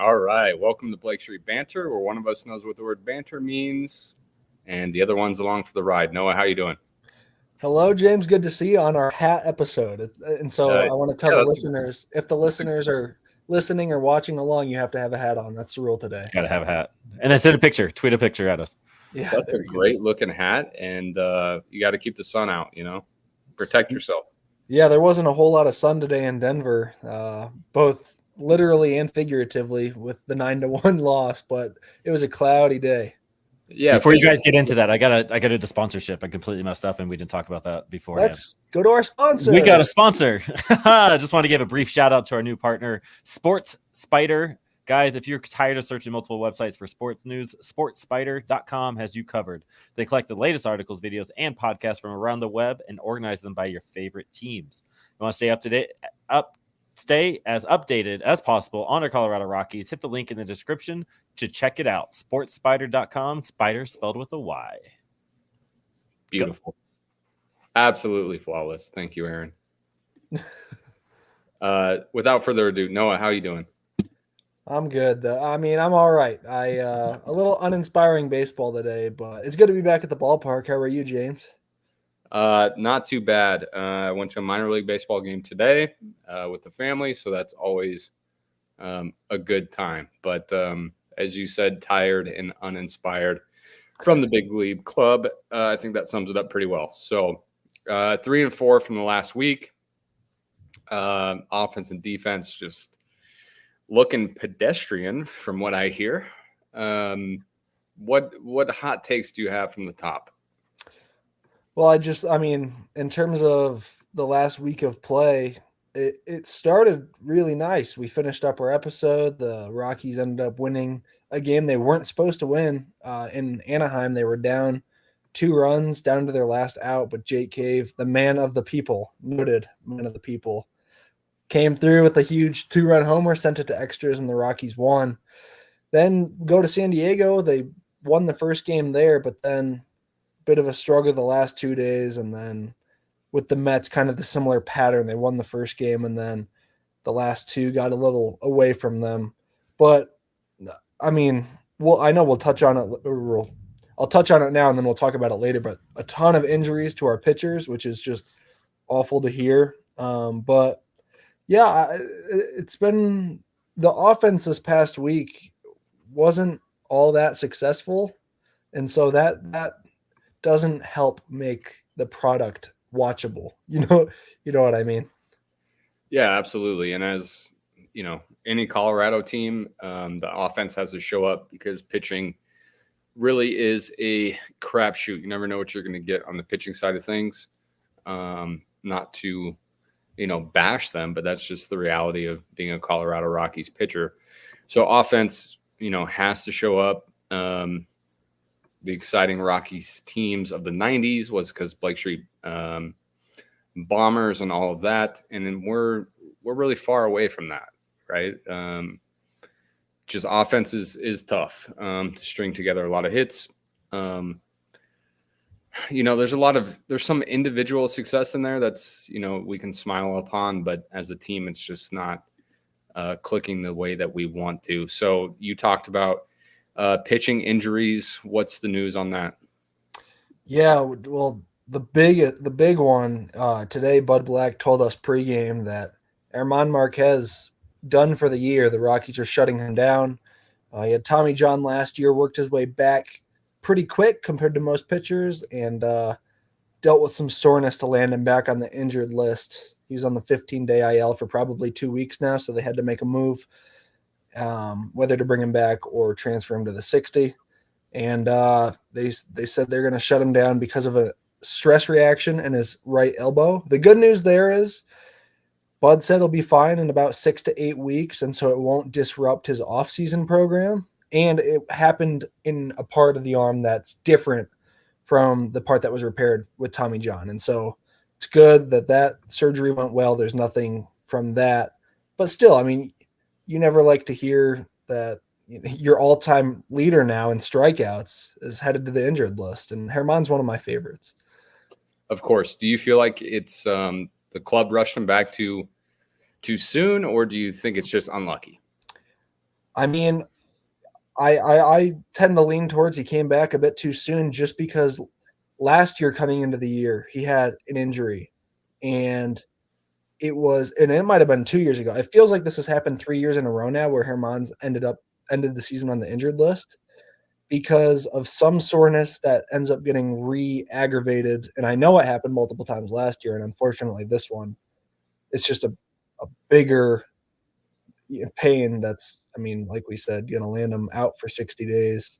All right. Welcome to Blake Street Banter, where one of us knows what the word banter means and the other one's along for the ride. Noah, how you doing? Hello, James. Good to see you on our hat episode. And so I want to tell the listeners, if the listeners are listening or watching along, you have to have a hat on. That's the rule today. Got to have a hat. And then send a picture. Tweet a picture at us. Yeah, that's a great looking hat. And you got to keep the sun out, protect yourself. Yeah, there wasn't a whole lot of sun today in Denver, both literally and figuratively with the 9-1 loss, but it was a cloudy day. Yeah. Before you guys get into that, I gotta do the sponsorship. I completely messed up and we didn't talk about that before. Let's go to our sponsor. We got a sponsor. I just want to give a brief shout out to our new partner, Sports Spider. Guys, if you're tired of searching multiple websites for sports news, sportspider.com has you covered. They collect the latest articles, videos, and podcasts from around the web and organize them by your favorite teams. You want to stay as updated as possible on our Colorado Rockies? Hit the link in the description to check it out. Sportspider.com, spider spelled with a Y. Beautiful. Absolutely flawless. Thank you, Aaron. Without further ado, Noah, how are you doing? I'm good. I'm all right. A little uninspiring baseball today, but it's good to be back at the ballpark. How are you, James? Not too bad. I went to a minor league baseball game today with the family, so that's always a good time. But as you said, tired and uninspired from the big league club. I think that sums it up pretty well. So 3-4 from the last week. Offense and defense just looking pedestrian from what I hear. What hot takes do you have from the top? Well, in terms of the last week of play, it started really nice. We finished up our episode. The Rockies ended up winning a game they weren't supposed to win. In Anaheim, they were down 2 runs down to their last out, but Jake Cave, the man of the people, noted man of the people, came through with a huge 2-run homer, sent it to extras, and the Rockies won. Then go to San Diego. They won the first game there, but then bit of a struggle the last 2 days, and then with the Mets, kind of the similar pattern. They won the first game, and then the last 2 got a little away from them. But I know we'll touch on it. I'll touch on it now, and then we'll talk about it later. But a ton of injuries to our pitchers, which is just awful to hear. But yeah, it's been the offense this past week wasn't all that successful, and so that doesn't help make the product watchable. You know what I mean? Yeah, absolutely. And as any Colorado team, the offense has to show up because pitching really is a crapshoot. You never know what you're going to get on the pitching side of things. Not to bash them, but that's just the reality of being a Colorado Rockies pitcher. So offense, has to show up. The exciting Rockies teams of the 90s was because Blake Street Bombers and all of that. And then we're really far away from that, right? Just offense is tough to string together a lot of hits. There's some individual success in there that's, we can smile upon, but as a team, it's just not clicking the way that we want to. So you talked about pitching injuries. What's the news on that? Yeah, well, the big one today, Bud Black told us pregame that German Marquez done for the year. The Rockies are shutting him down. He had Tommy John last year, worked his way back pretty quick compared to most pitchers, and dealt with some soreness to land him back on the injured list. He was on the 15-day IL for probably 2 weeks now, so they had to make a move, whether to bring him back or transfer him to the 60. And they said they're going to shut him down because of a stress reaction in his right elbow. The good news there is Bud said he'll be fine in about 6 to 8 weeks, and so it won't disrupt his off-season program. And it happened in a part of the arm that's different from the part that was repaired with Tommy John. And so it's good that surgery went well. There's nothing from that. But still, you never like to hear that your all-time leader now in strikeouts is headed to the injured list. And German's one of my favorites. Of course. Do you feel like it's the club rushed him back too soon, or do you think it's just unlucky? I mean, I tend to lean towards he came back a bit too soon just because last year coming into the year, he had an injury, and it might have been 2 years ago. It feels like this has happened 3 years in a row now where Herman's ended the season on the injured list because of some soreness that ends up getting re-aggravated, and I know it happened multiple times last year, and unfortunately this one, it's just a bigger pain that's, I mean, like we said, gonna land him out for 60 days.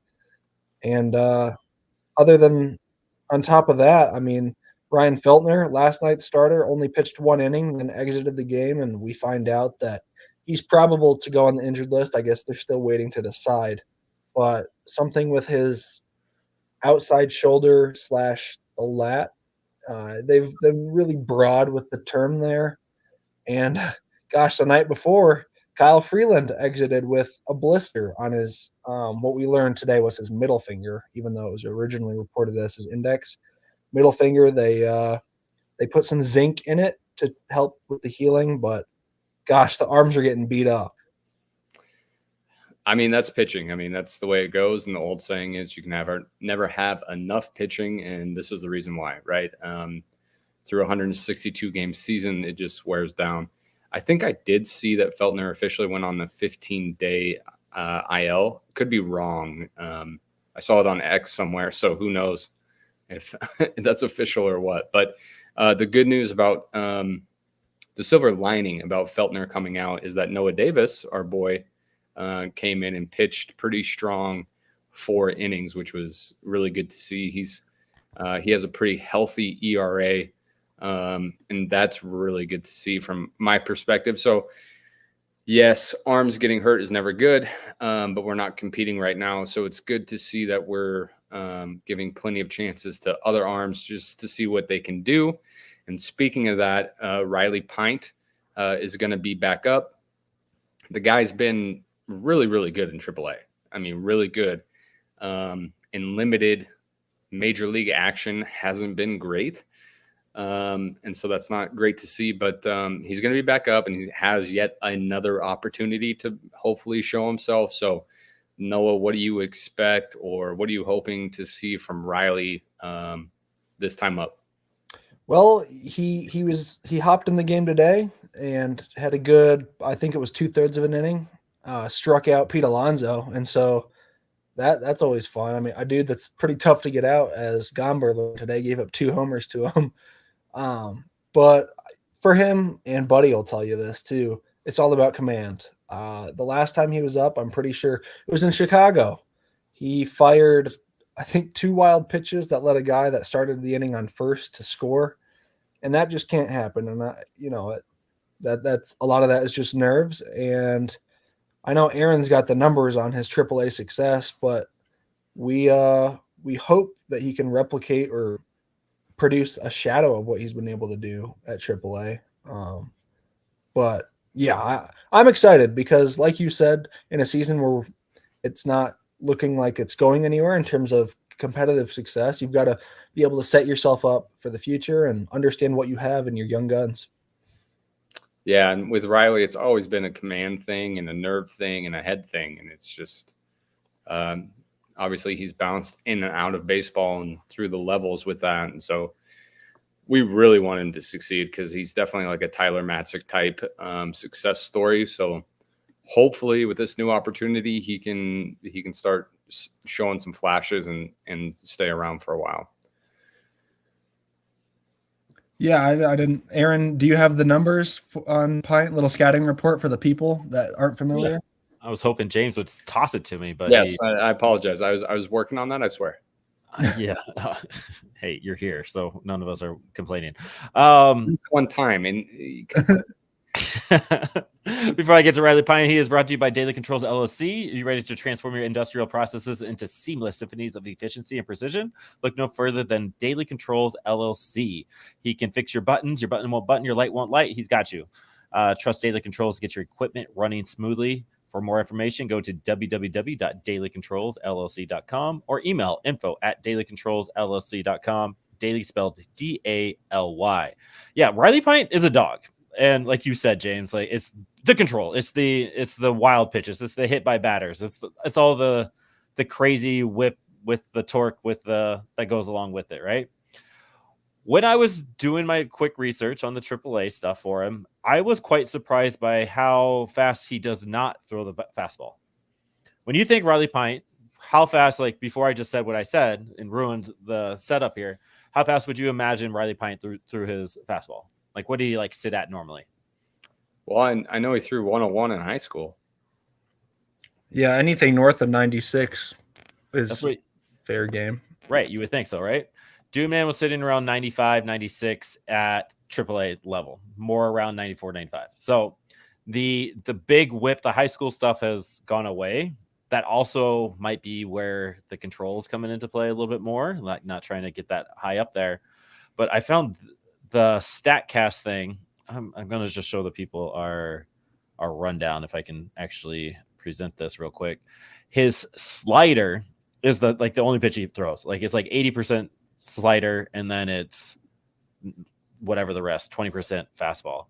And other than on top of that, I mean, Ryan Feltner, last night's starter, only pitched 1 inning, then exited the game, and we find out that he's probable to go on the injured list. I guess they're still waiting to decide. But something with his outside shoulder slash the lat, they've been really broad with the term there. And gosh, the night before, Kyle Freeland exited with a blister on his what we learned today was his middle finger, even though it was originally reported as his index. Middle finger, they put some zinc in it to help with the healing, but gosh, the arms are getting beat up. I mean, that's pitching. I mean, that's the way it goes. And the old saying is you can never have enough pitching. And this is the reason why, right? Through a 162 game season, it just wears down. I think I did see that Feltner officially went on the 15-day IL. Could be wrong. I saw it on X somewhere, so who knows if that's official or what. But the good news about the silver lining about Feltner coming out is that Noah Davis, our boy, came in and pitched pretty strong 4 innings, which was really good to see. He has a pretty healthy ERA. And that's really good to see from my perspective. So yes, arms getting hurt is never good, but we're not competing right now. So it's good to see that we're giving plenty of chances to other arms just to see what they can do. And speaking of that, Riley Pint is going to be back up. The guy's been really, really good in AAA. I mean, really good. In limited major league action hasn't been great. And so that's not great to see, but he's going to be back up and he has yet another opportunity to hopefully show himself. So Noah, what do you expect or what are you hoping to see from Riley this time up? Well, he hopped in the game today and had a good, I think it was 2/3 of an inning, struck out Pete Alonso, and so that's always fun. I mean, a dude that's pretty tough to get out, as Gomber today gave up 2 homers to him. But for him, and Buddy will tell you this too, it's all about command. The last time he was up, I'm pretty sure it was in Chicago. He fired, I think, 2 wild pitches that led a guy that started the inning on first to score, and that just can't happen. And that's a lot of that is just nerves. And I know Aaron's got the numbers on his AAA success, but we hope that he can replicate or produce a shadow of what he's been able to do at AAA. But yeah, I'm excited because, like you said, in a season where it's not looking like it's going anywhere in terms of competitive success, you've got to be able to set yourself up for the future and understand what you have in your young guns. Yeah, and with Riley, it's always been a command thing and a nerve thing and a head thing, and it's just obviously he's bounced in and out of baseball and through the levels with that, and so we really want him to succeed because he's definitely like a Tyler Matzik type success story. So hopefully, with this new opportunity, he can start showing some flashes and stay around for a while. Yeah, I didn't. Aaron, do you have the numbers on Pint? Little scouting report for the people that aren't familiar. Yeah. I was hoping James would toss it to me, but yes, I apologize. I was working on that. I swear. Yeah. Hey, you're here, so none of us are complaining. One time, and before I get to Riley Pine, he is brought to you by Daily Controls LLC. Are you ready to transform your industrial processes into seamless symphonies of efficiency and precision? Look no further than Daily Controls LLC. He can fix your buttons. Your button won't button. Your light won't light. He's got you. Trust Daily Controls to get your equipment running smoothly. For more information, go to www.dailycontrolsllc.com or email info@dailycontrolsllc.com. Daily spelled DALY. Yeah, Riley Pint is a dog. And like you said, James, like it's the control. It's the wild pitches. It's the hit by batters. It's all the crazy whip with the torque that goes along with it, right? When I was doing my quick research on the AAA stuff for him, I was quite surprised by how fast he does not throw the fastball. When you think Riley Pint, how fast, like before I just said what I said and ruined the setup here, how fast would you imagine Riley Pint through his fastball? Like, what do you like sit at normally? Well, I know he threw 101 in high school. Yeah, anything north of 96 is fair game. Right, you would think so, right? Dude Man was sitting around 95, 96 at AAA level, more around 94, 95. So the big whip, the high school stuff has gone away. That also might be where the control is coming into play a little bit more, like not trying to get that high up there. But I found the StatCast thing. I'm going to just show the people our rundown if I can actually present this real quick. His slider is the only pitch he throws. Like it's like 80% slider, and then it's whatever the rest, 20% fastball.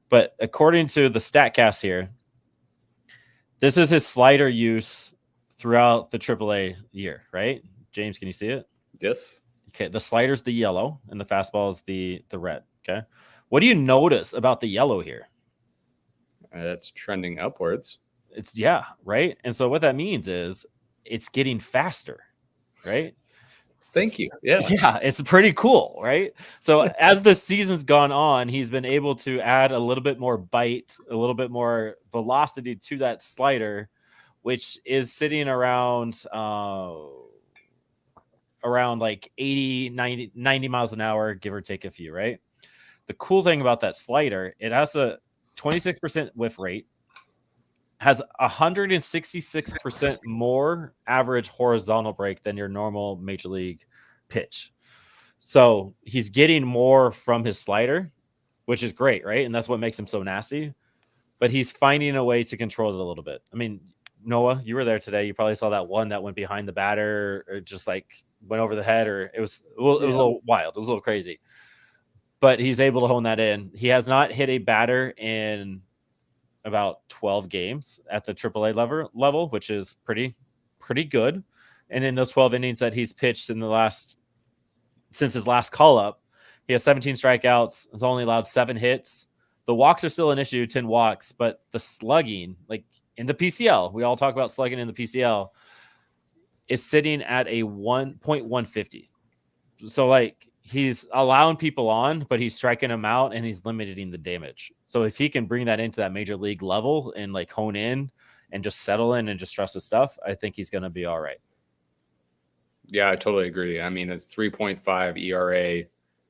But according to the StatCast here, this is his slider use throughout the AAA year, right? James, can you see it? Yes. Okay, the slider's the yellow, and the fastball is the red. Okay, what do you notice about the yellow here? That's trending upwards. It's right. And so what that means is it's getting faster, right? Thank you. Yeah. Yeah, it's pretty cool, right? So as the season's gone on, he's been able to add a little bit more bite, a little bit more velocity to that slider, which is sitting around like 80, 90 miles an hour, give or take a few, right? The cool thing about that slider, it has a 26% whiff rate, has 166% more average horizontal break than your normal major league pitch. So he's getting more from his slider, which is great, right? And that's what makes him so nasty. But he's finding a way to control it a little bit. I mean, Noah, you were there today. You probably saw that one that went behind the batter or just like went over the head, or it was a little wild. It was a little crazy. But he's able to hone that in. He has not hit a batter in about 12 games at the AAA level, which is pretty good. And in those 12 innings that he's pitched since his last call up, he has 17 strikeouts, has only allowed 7 hits. The walks are still an issue, 10 walks, but the slugging, like in the PCL, we all talk about slugging in the PCL, is sitting at a 1.150. So like he's allowing people on, but he's striking them out and he's limiting the damage. So if he can bring that into that major league level and like hone in and just settle in and just trust his stuff, I think he's going to be all right. Yeah, I totally agree. I mean, it's 3.5 ERA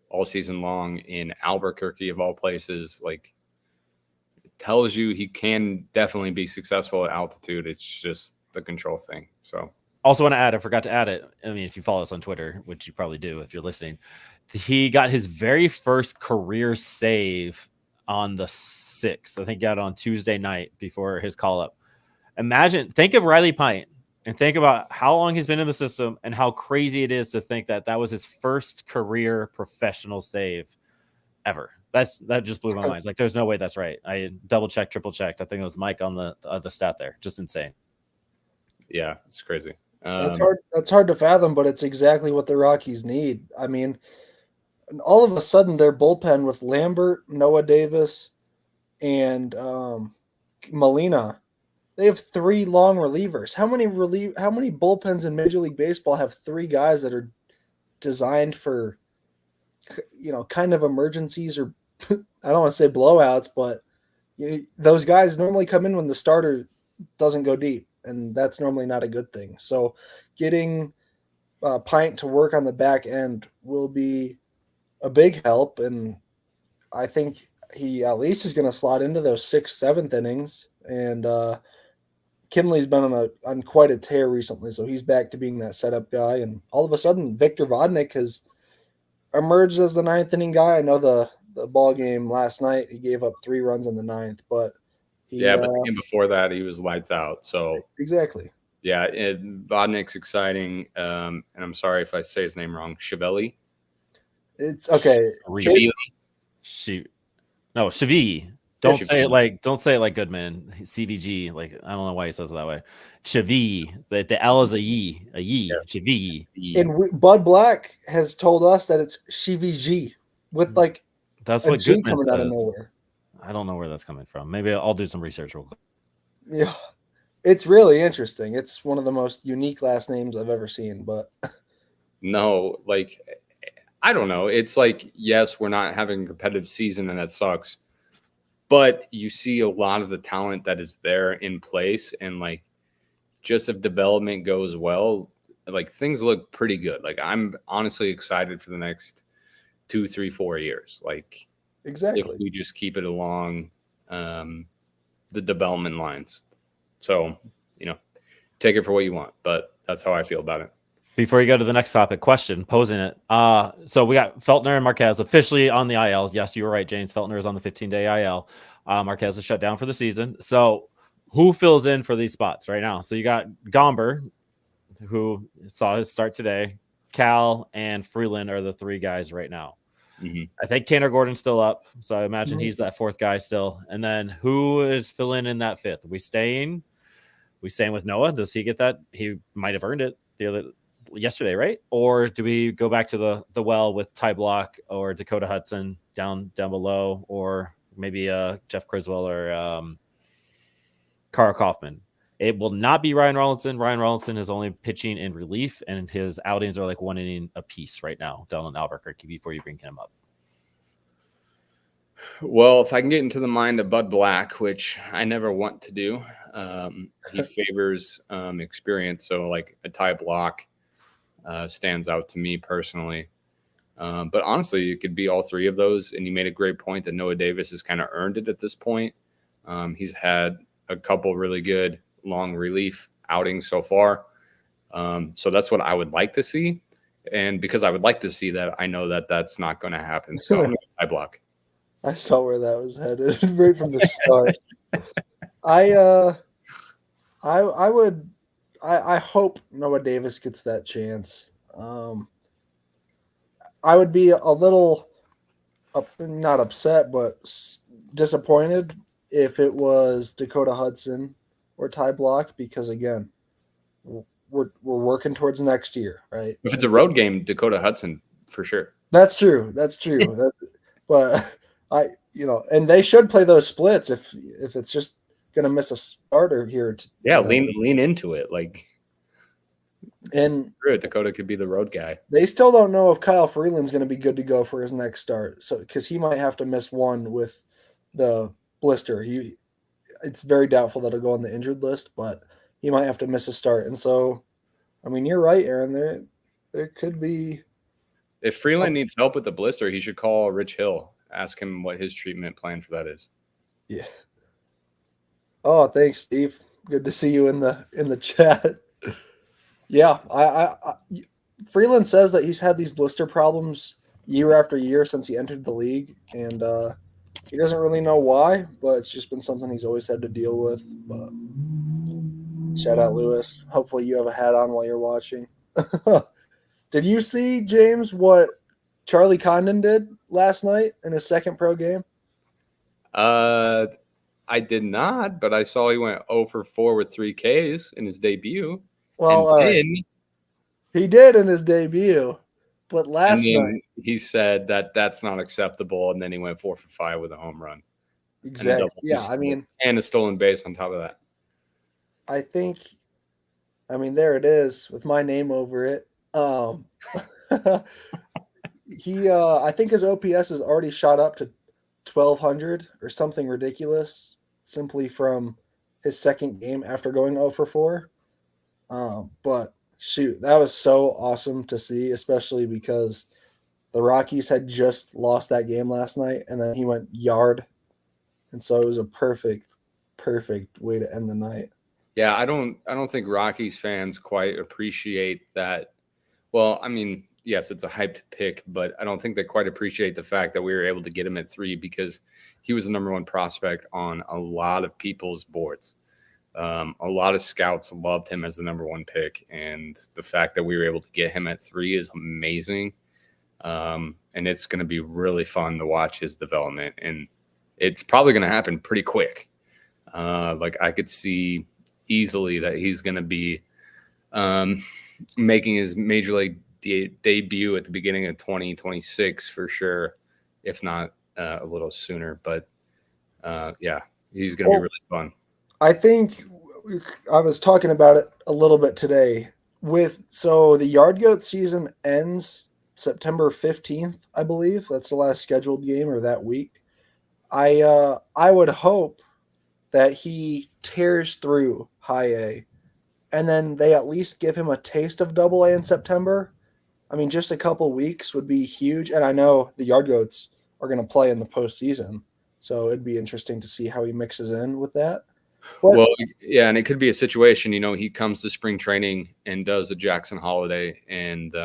all season long in Albuquerque of all places. Like, it tells you he can definitely be successful at altitude. It's just the control thing. So also want to add, I forgot to add it. I mean, if you follow us on Twitter, which you probably do if you're listening, he got his very first career save on the 6th. I think he got it on Tuesday night before his call up. Think of Riley Pint and think about how long he's been in the system and how crazy it is to think that was his first career professional save ever. That just blew my mind. Like, there's no way that's right. I double checked, triple checked. I think it was Mike on the stat there. Just insane. Yeah, it's crazy. That's hard to fathom, but it's exactly what the Rockies need. I mean, all of a sudden their bullpen with Lambert, Noah Davis, and Molina, they have 3 long relievers. How many bullpens in Major League Baseball have 3 guys that are designed for, kind of emergencies, or I don't want to say blowouts, but those guys normally come in when the starter doesn't go deep, and that's normally not a good thing. So getting Pint to work on the back end will be a big help, and I think he at least is going to slot into those 6th, 7th innings. And Kinley's been on quite a tear recently, so he's back to being that setup guy. And all of a sudden, Victor Vodnik has emerged as the 9th inning guy. I know the ball game last night, he gave up 3 runs in the 9th, but but the game before that, he was lights out. So exactly. Yeah, Vodnik's exciting. And I'm sorry if I say his name wrong. Chevelli. It's okay. Shavigi. Don't say it like Goodman, CVG. Like, I don't know why he says it that way. Chavi. The L is a ye. Chavi. And Bud Black has told us that it's CVG with like that's a what G Goodman coming says. out of nowhere. I don't know where that's coming from. Maybe I'll do some research real quick. Yeah, it's really interesting. It's one of the most unique last names I've ever seen. But no, like, I don't know. It's like, yes, we're not having a competitive season, and that sucks. But you see a lot of the talent that is there in place, and like, just if development goes well, like, things look pretty good. Like, I'm honestly excited for the next 2, 3, 4 years. Like, exactly, if we just keep it along the development lines. So, take it for what you want, but that's how I feel about it. Before you go to the next topic, question, posing it. So we got Feltner and Marquez officially on the IL. Yes, you were right, James. Feltner is on the 15-day IL. Marquez is shut down for the season. So who fills in for these spots right now? So you got Gomber, who saw his start today. Cal and Freeland are the three guys right now. Mm-hmm. I think Tanner Gordon's still up, so I imagine he's that fourth guy still. And then who is filling in that fifth? We staying with Noah? Does he get that? He might have earned it yesterday, right? Or do we go back to the well with Ty Block or Dakota Hudson down below, or maybe Jeff Criswell or Carl Kaufman? It will not be Ryan Rollinson. Ryan Rollinson is only pitching in relief, and his outings are like 1 inning a piece right now down in Albuquerque before you bring him up. Well, if I can get into the mind of Bud Black, which I never want to do, he favors experience. So like a Ty Block stands out to me personally. But honestly, it could be all three of those. And you made a great point that Noah Davis has kind of earned it at this point. He's had a couple really good long relief outings so far. So that's what I would like to see. And because I would like to see that, I know that that's not going to happen. So I'm going to Ty Block. I saw where that was headed right from the start. I hope Noah Davis gets that chance. I would be a little not upset, but disappointed if it was Dakota Hudson or Ty Block, because again, we're working towards next year, right? If it's a road game, Dakota Hudson for sure. That's true. But and they should play those splits if it's just gonna miss a starter here. Lean into it, like. And Dakota could be the road guy. They still don't know if Kyle Freeland's going to be good to go for his next start. So, because he might have to miss one with the blister. It's very doubtful that he'll go on the injured list, but he might have to miss a start. And so, I mean, you're right, Aaron. There could be. If Freeland needs help with the blister, he should call Rich Hill. Ask him what his treatment plan for that is. Yeah. Oh, thanks, Steve. Good to see you in the chat. Yeah, Freeland says that he's had these blister problems year after year since he entered the league, and he doesn't really know why, but it's just been something he's always had to deal with. But shout out, Lewis. Hopefully you have a hat on while you're watching. Did you see, James, what Charlie Condon did last night in his second pro game? I did not, but I saw he went 0 for 4 with 3 Ks in his debut. Well, he did in his debut, but last night he said that that's not acceptable, and then he went 4 for 5 with a home run. Exactly. Yeah, and a stolen base on top of that. There it is with my name over it. I think his OPS has already shot up to 1,200 or something ridiculous, simply from his second game after going 0 for 4. But shoot, that was so awesome to see, especially because the Rockies had just lost that game last night, and then he went yard, and so it was a perfect way to end the night. Yeah, I don't think Rockies fans quite appreciate that. Well, I mean, yes, it's a hyped pick, but I don't think they quite appreciate the fact that we were able to get him at 3 because he was the number 1 prospect on a lot of people's boards. A lot of scouts loved him as the number 1 pick, and the fact that we were able to get him at 3 is amazing. And it's going to be really fun to watch his development. And it's probably going to happen pretty quick. Like I could see easily that he's going to be making his major league debut at the beginning of 2026 for sure, if not a little sooner. But yeah, he's going to be really fun. I think I was talking about it a little bit today. So the Yard Goat season ends September 15th, I believe. That's the last scheduled game or that week. I would hope that he tears through high A, and then they at least give him a taste of double A in September. I mean, just a couple weeks would be huge. And I know the Yard Goats are going to play in the postseason, so it'd be interesting to see how he mixes in with that. But, well, yeah, and it could be a situation, he comes to spring training and does a Jackson Holiday and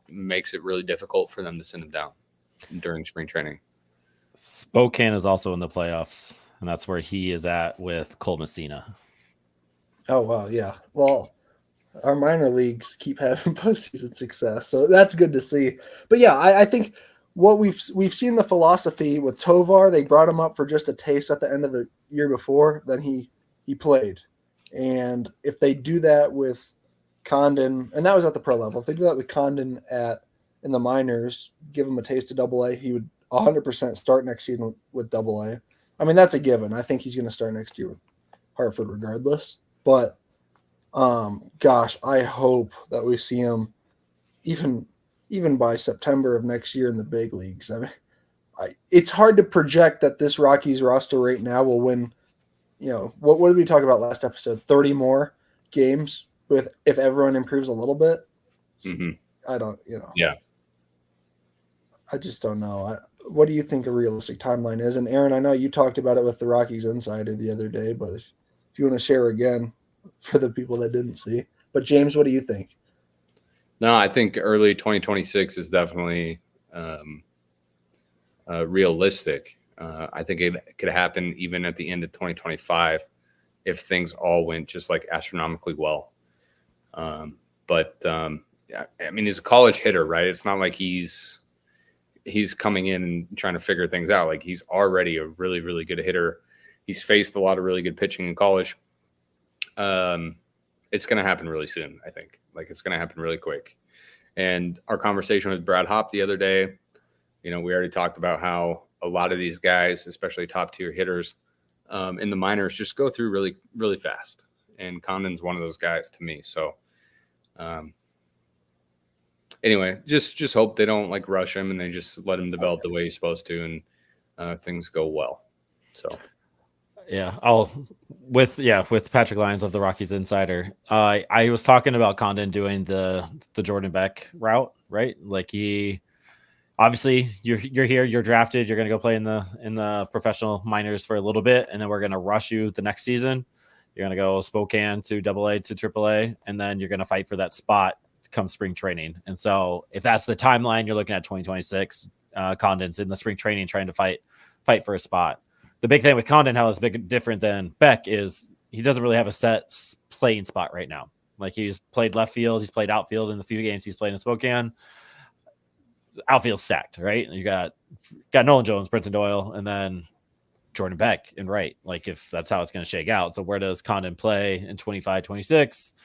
makes it really difficult for them to send him down during spring training. Spokane is also in the playoffs, and that's where he is at with Cole Messina. Oh, wow, yeah. Well, our minor leagues keep having postseason success, so that's good to see. But yeah, I think what we've seen the philosophy with Tovar. They brought him up for just a taste at the end of the year before, then he played. And if they do that with Condon, and that was at the pro level, if they do that with Condon in the minors, give him a taste of double A, he would 100% start next season with double A. I mean, that's a given. I think he's going to start next year with Hartford regardless. But gosh, I hope that we see him even by September of next year in the big leagues. I mean, it's hard to project that this Rockies roster right now will win. What did we talk about last episode? 30 more games if everyone improves a little bit. Mm-hmm. I don't, Yeah. I just don't know. What do you think a realistic timeline is? And Aaron, I know you talked about it with the Rockies Insider the other day, but if you want to share again for the people that didn't see. But James, what do you think? No, I think early 2026 is definitely realistic. I think it could happen even at the end of 2025 if things all went just like astronomically well. Yeah, I mean, he's a college hitter, right? It's not like he's coming in and trying to figure things out. Like, he's already a really, really good hitter. He's faced a lot of really good pitching in college. It's going to happen really soon, I think. Like, it's going to happen really quick. And our conversation with Brad Hopp the other day, we already talked about how a lot of these guys, especially top tier hitters in the minors, just go through really, really fast. And Condon's one of those guys to me. So, anyway, just hope they don't like rush him and they just let him develop the way he's supposed to, and things go well. So, yeah, with Patrick Lyons of the Rockies Insider, I was talking about Condon doing the Jordan Beck route, right? Like, he obviously you're here, you're drafted, you're gonna go play in the professional minors for a little bit, and then we're gonna rush you the next season. You're gonna go Spokane to AA to AAA, and then you're gonna fight for that spot come spring training. And so if that's the timeline, you're looking at 2026. Condon's in the spring training trying to fight for a spot. The big thing with Condon, how it's big different than Beck, is he doesn't really have a set playing spot right now. Like, he's played left field, he's played outfield in the few games he's played in Spokane. Outfield stacked, right? You got Nolan Jones, Brenton Doyle, and then Jordan Beck in right. Like, if that's how it's going to shake out. So where does Condon play in 25, 26?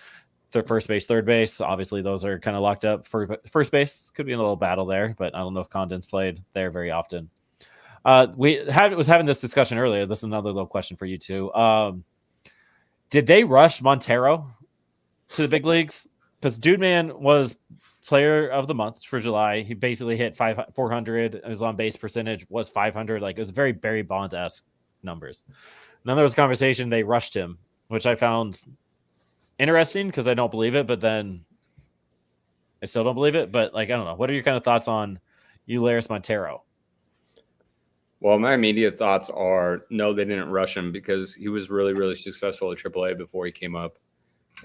First base, third base. Obviously, those are kind of locked up. For first base, could be a little battle there, but I don't know if Condon's played there very often. Was having this discussion earlier. This is another little question for you two. Did they rush Montero to the big leagues? Because Dude Man was player of the month for July. He basically hit 400. His on base percentage was 500. Like, it was very Barry Bonds-esque numbers. And then there was conversation they rushed him, which I found interesting because I don't believe it, but then I still don't believe it. But, like, I don't know. What are your kind of thoughts on Eulerys Montero? Well, my immediate thoughts are no, they didn't rush him because he was really, really successful at AAA before he came up.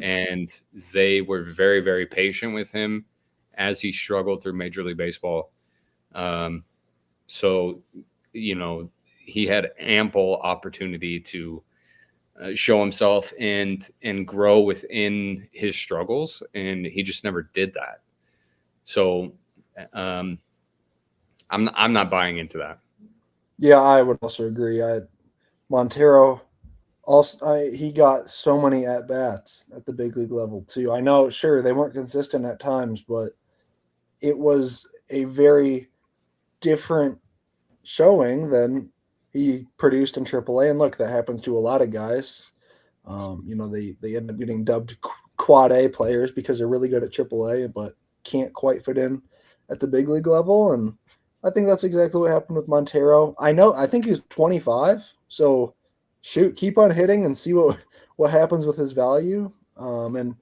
And they were very, very patient with him as he struggled through Major League Baseball. So, he had ample opportunity to show himself and grow within his struggles, and he just never did that. So I'm not buying into that. Yeah, I would also agree. Montero also he got so many at bats at the big league level too. I know, sure, they weren't consistent at times, but it was a very different showing than he produced in AAA. And look, that happens to a lot of guys. They end up getting dubbed quad A players because they're really good at AAA, but can't quite fit in at the big league level. And I think that's exactly what happened with Montero. I think he's 25, so shoot, keep on hitting and see what happens with his value. And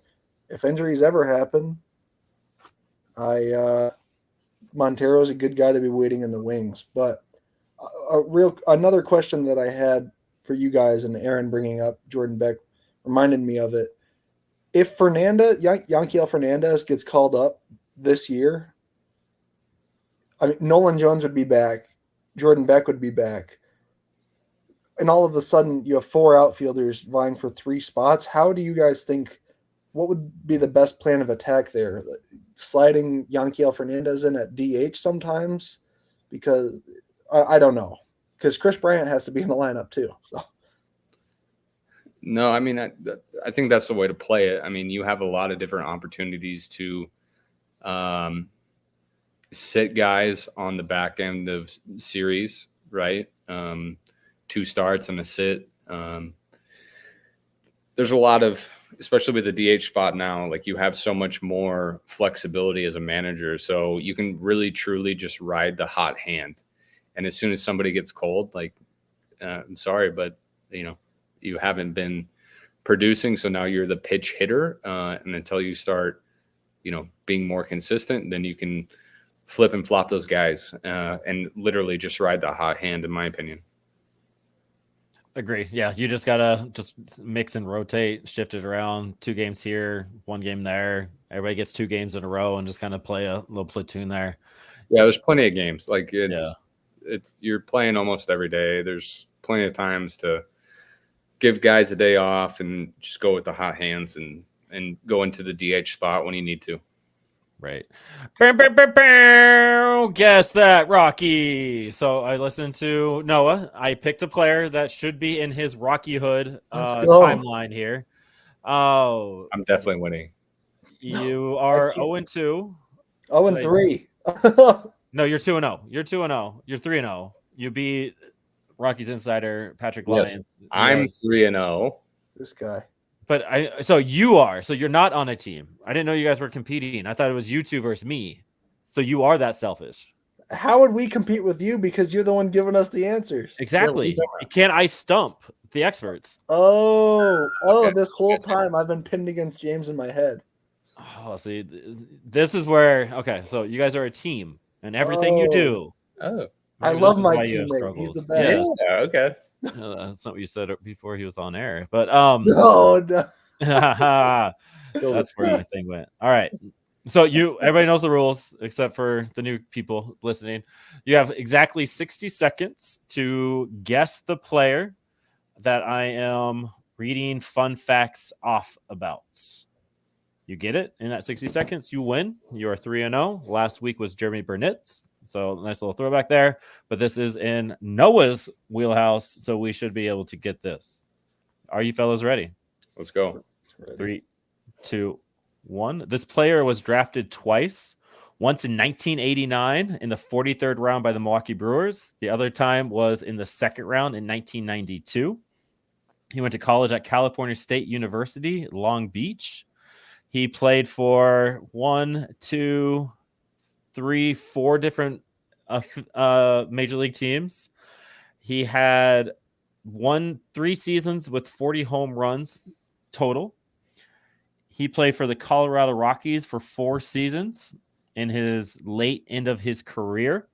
if injuries ever happen, Montero's a good guy to be waiting in the wings. But another question that I had for you guys, and Aaron bringing up Jordan Beck reminded me of it. If Yanquiel Fernandez gets called up this year, I mean, Nolan Jones would be back, Jordan Beck would be back, and all of a sudden you have 4 outfielders vying for 3 spots. How do you guys think? What would be the best plan of attack there? Sliding Yanquiel Fernandez in at DH sometimes, because I don't know, because Chris Bryant has to be in the lineup too. So. No, I mean, I think that's the way to play it. I mean, you have a lot of different opportunities to sit guys on the back end of series, right? 2 starts and a sit. There's a lot of, especially with the DH spot now, like you have so much more flexibility as a manager. So you can really, truly just ride the hot hand. And as soon as somebody gets cold, like, I'm sorry, but, you haven't been producing. So now you're the pitch hitter. And until you start, being more consistent, then you can flip and flop those guys and literally just ride the hot hand, in my opinion. Agree. Yeah, you just gotta just mix and rotate, shift it around. 2 games here, 1 game there. Everybody gets 2 games in a row and just kind of play a little platoon there. Yeah, there's plenty of games. Like it's you're playing almost every day. There's plenty of times to give guys a day off and just go with the hot hands and go into the DH spot when you need to. Right. Guess that, Rocky. So I listened to Noah. I picked a player that should be in his Rocky Hood timeline here. Oh, I'm definitely winning. You are 0-2. 0-3. No, you're 2-0. You're 2-0. You're 3-0. You beat Rockies insider Patrick Lyons. Yes, I'm 3-0. This guy. But so you're not on a team. I didn't know you guys were competing. I thought it was you 2 versus me. So you are that selfish. How would we compete with you? Because you're the one giving us the answers. Exactly. Can I stump the experts? Okay. This whole time I've been pinned against James in my head. Oh, see, this is where, okay, so you guys are a team and everything you do. Oh, I love my teammate. He's the best. Yeah, okay. That's not what you said before he was on air, but no. That's where my thing went. All right. So everybody knows the rules except for the new people listening. You have exactly 60 seconds to guess the player that I am reading fun facts off about. You get it in that 60 seconds, you win. You are 3-0. Last week was Jeremy Burnett's. So nice little throwback there. But this is in Noah's wheelhouse, so we should be able to get this. Are you fellas ready? Let's go. 3, 2, 1. This player was drafted twice. Once in 1989 in the 43rd round by the Milwaukee Brewers. The other time was in the 2nd round in 1992. He went to college at California State University, Long Beach. He played for 1, 2, 3, 4 different major league teams. He had 3 seasons with 40 home runs total. He played for the Colorado Rockies for 4 seasons in his late end of his career.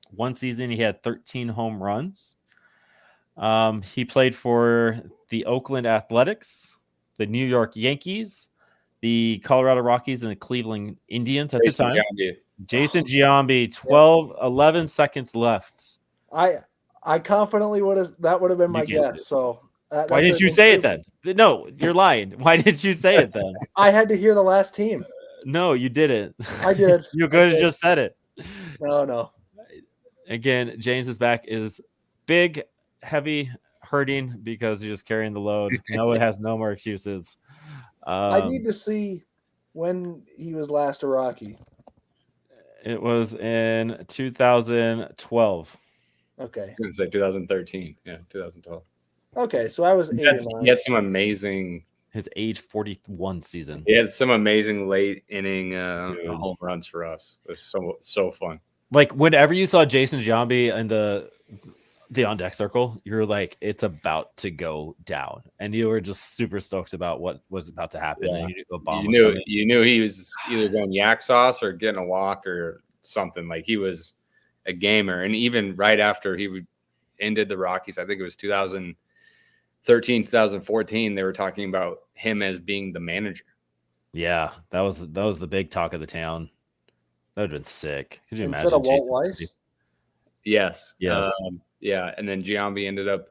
1 season, he had 13 home runs. He played for the Oakland Athletics, the New York Yankees, the Colorado Rockies, and the Cleveland Indians at the time. Jason Giambi, 11 seconds left. I confidently would have been my guess. So why didn't you say it then? No, you're lying. Why didn't you say it then? I had to hear the last team. No, you didn't. I did. You could have just said it. No. again, James is back is big, heavy, hurting because he's just carrying the load. Noah has no more excuses. I need to see when he was last a Rocky. It was in 2012. Okay. I was going to say 2013. Yeah, 2012. Okay, so I was 8 or 9. He had some amazing. His age 41 season. He had some amazing late inning home runs for us. It was so fun. Like whenever you saw Jason Giambi in the on deck circle, you're like, it's about to go down, and you were just super stoked about what was about to happen. Yeah. And You knew he was either going yak sauce or getting a walk or something. Like he was a gamer. And even right after he ended the Rockies, I think it was 2013, 2014, they were talking about him as being the manager. Yeah, that was the big talk of the town. That would have been sick. Could you Instead imagine of Walt Weiss? Yes. Yes. Yeah. And then Giambi ended up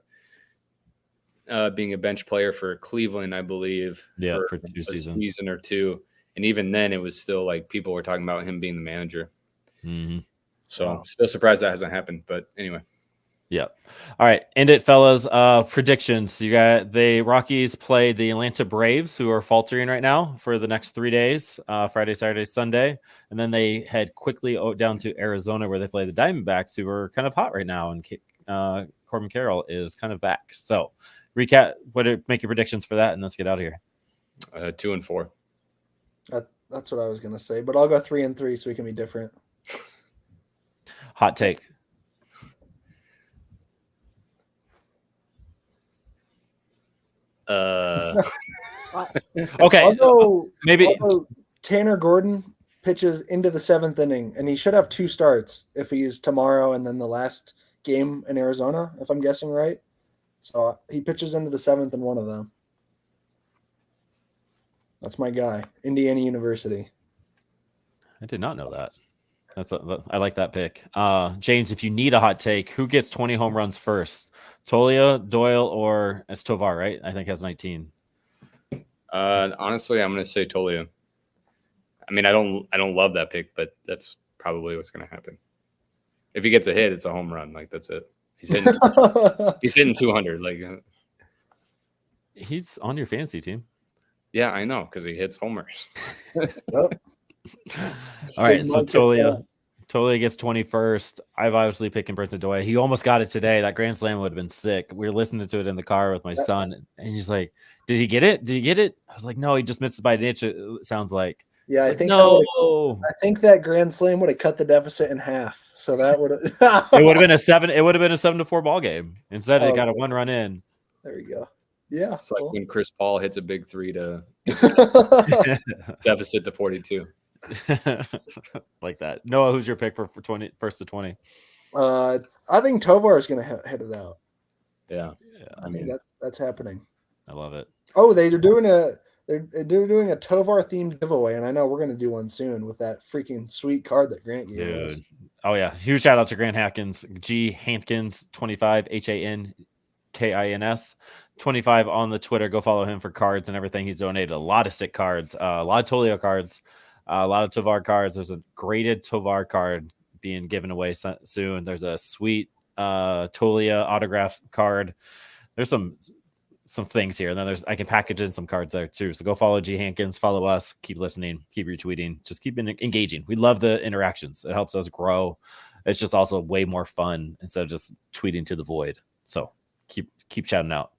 being a bench player for Cleveland, I believe, for 2 seasons. Season or two. And even then, it was still like people were talking about him being the manager. Mm-hmm. So still surprised that hasn't happened. But anyway. Yeah. All right. End it, fellas. Predictions. You got the Rockies play the Atlanta Braves, who are faltering right now for the next 3 days, Friday, Saturday, Sunday. And then they head quickly down to Arizona where they play the Diamondbacks, who are kind of hot right now. And Corbin Carroll is kind of back. So recap, make your predictions for that, and let's get out of here. 2-4. That's what I was going to say, but I'll go 3-3 so we can be different. Hot take. Okay. Maybe Tanner Gordon pitches into the 7th inning, and he should have 2 starts if he's tomorrow and then the last game in Arizona, if I'm guessing right. So he pitches into the 7th in one of them. That's my guy, Indiana University. I did not know that. I like that pick. James, if you need a hot take, who gets 20 home runs first? Tolia, Doyle, or Tovar, right? I think has 19. Honestly, I'm going to say Tolia. I mean, I don't love that pick, but that's probably what's going to happen. If he gets a hit, it's a home run. Like that's it. He's hitting 200. Like he's on your fantasy team. Yeah, I know because he hits homers. All right, so Tolia gets 21st. I've obviously picking Brenton Doyle. He almost got it today. That grand slam would have been sick. We were listening to it in the car with my son, and he's like, "Did he get it? Did he get it?" I was like, "No, he just missed it by an inch." It sounds like. Yeah, I like, think no. I think that grand slam would have cut the deficit in half. So that would have. It would have been a 7. It would have been a 7-4 ball game. Instead, it got a 1 run in. There we go. Yeah, it's like when Chris Paul hits a big 3 to deficit to 42. Like that. Noah, who's your pick for 20 first to 20? I think Tovar is going to hit it out. Yeah, I mean that's happening. I love it. Oh, they're doing a Tovar themed giveaway, and I know we're going to do one soon with that freaking sweet card that Grant gave us. Oh yeah, huge shout out to Grant Hankins, G Hankins 25 HANKINS 25 on the Twitter. Go follow him for cards and everything. He's donated a lot of sick cards, a lot of Tolia cards. A lot of Tovar cards. There's a graded Tovar card being given away soon. There's a sweet Tolia autograph card. There's some things here. And then I can package in some cards there too. So go follow G Hankins, follow us, keep listening, keep retweeting, just keep engaging. We love the interactions. It helps us grow. It's just also way more fun instead of just tweeting to the void. So keep chatting out.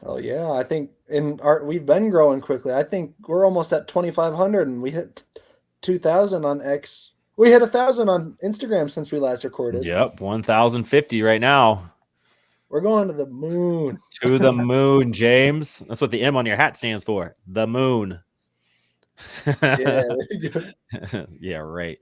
Oh yeah, I think we've been growing quickly. I think we're almost at 2,500, and we hit 2,000 on X. We hit 1,000 on Instagram since we last recorded. Yep, 1,050 right now. We're going to the moon. To the moon, James. That's what the M on your hat stands for. The moon. Yeah. Yeah, right.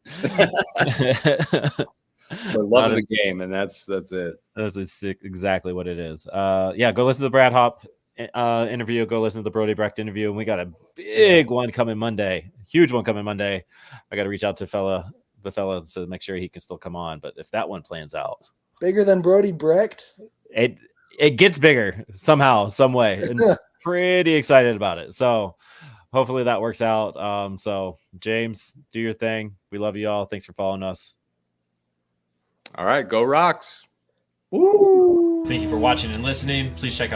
We're loving the game, and that's it. That's exactly what it is. Yeah, go listen to the Brad Hopp interview. Go listen to the Brody Brecht interview. And we got a big one coming Monday. Huge one coming Monday. I got to reach out to the fella to make sure he can still come on. But if that one plans out. Bigger than Brody Brecht? It gets bigger somehow, some way. And pretty excited about it. So hopefully that works out. So James, do your thing. We love you all. Thanks for following us. All right, go Rocks. Woo! Thank you for watching and listening. Please check out